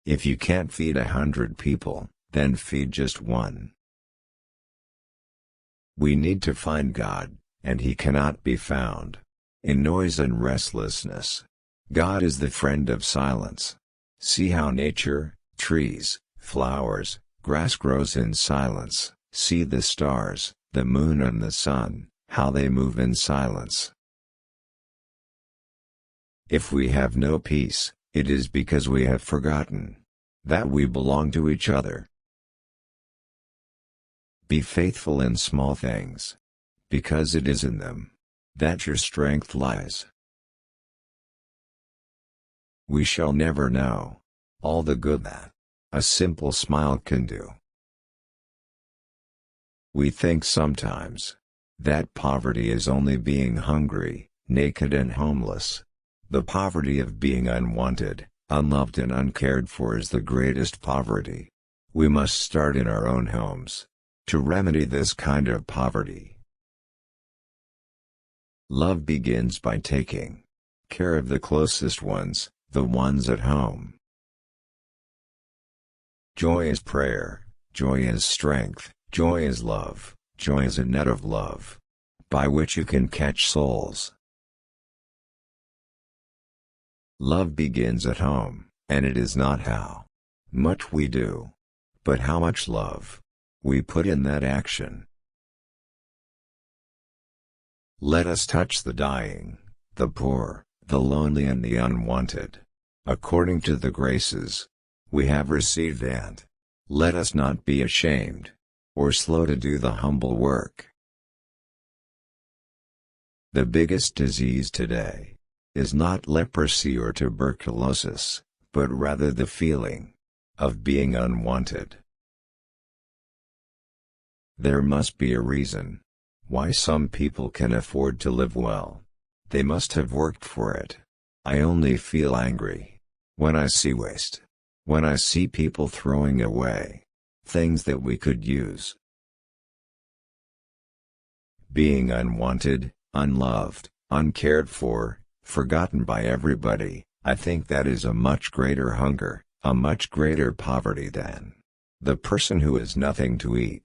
If you can't feed 100 people, then feed just one. We need to find God, and He cannot be found in noise and restlessness. God is the friend of silence. See how nature, trees, flowers, grass grows in silence. See the stars, the moon and the sun, how they move in silence. If we have no peace, it is because we have forgotten that we belong to each other. Be faithful in small things, because it is in them that your strength lies. We shall never know all the good that a simple smile can do. We think sometimes that poverty is only being hungry, naked and homeless. The poverty of being unwanted, unloved and uncared for is the greatest poverty. We must start in our own homes to remedy this kind of poverty. Love begins by taking care of the closest ones, the ones at home. Joy is prayer, joy is strength, joy is love, joy is a net of love, by which you can catch souls. Love begins at home, and it is not how much we do, but how much love we put in that action. Let us touch the dying, the poor, the lonely and the unwanted, according to the graces we have received, and let us not be ashamed or slow to do the humble work. The biggest disease today is not leprosy or tuberculosis, but rather the feeling of being unwanted. There must be a reason why some people can afford to live well. They must have worked for it. I only feel angry when I see waste, when I see people throwing away things that we could use. Being unwanted, unloved, uncared for, forgotten by everybody, I think that is a much greater hunger, a much greater poverty than the person who has nothing to eat.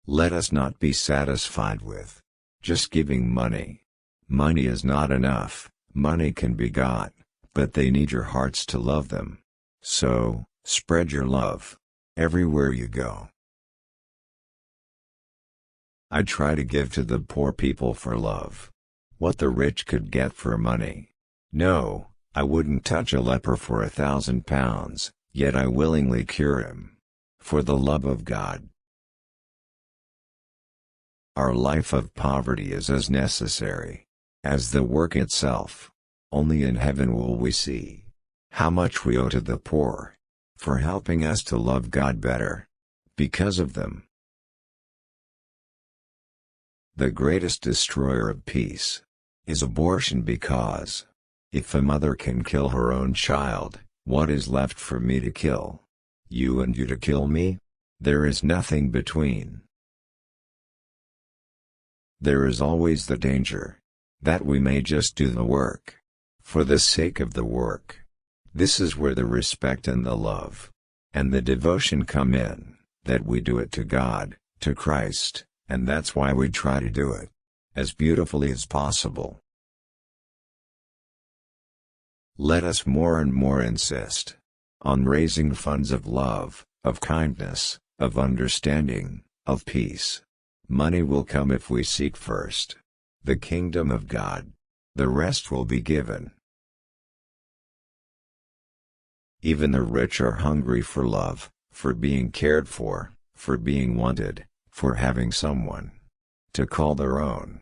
Let us not be satisfied with just giving money. Money is not enough. Money can be got, but they need your hearts to love them. So, spread your love everywhere you go. I try to give to the poor people for love what the rich could get for money. No, I wouldn't touch a leper for 1,000 pounds, yet I willingly cure him for the love of God. Our life of poverty is as necessary as the work itself. Only in heaven will we see how much we owe to the poor for helping us to love God better because of them. The greatest destroyer of peace is abortion, because if a mother can kill her own child, what is left for me to kill you and you to kill me? There is nothing between. There is always the danger that we may just do the work for the sake of the work. This is where the respect and the love and the devotion come in, that we do it to God, to Christ, and that's why we try to do it as beautifully as possible. Let us more and more insist on raising funds of love, of kindness, of understanding, of peace. Money will come if we seek first the kingdom of God. The rest will be given. Even the rich are hungry for love, for being cared for being wanted, for having someone to call their own.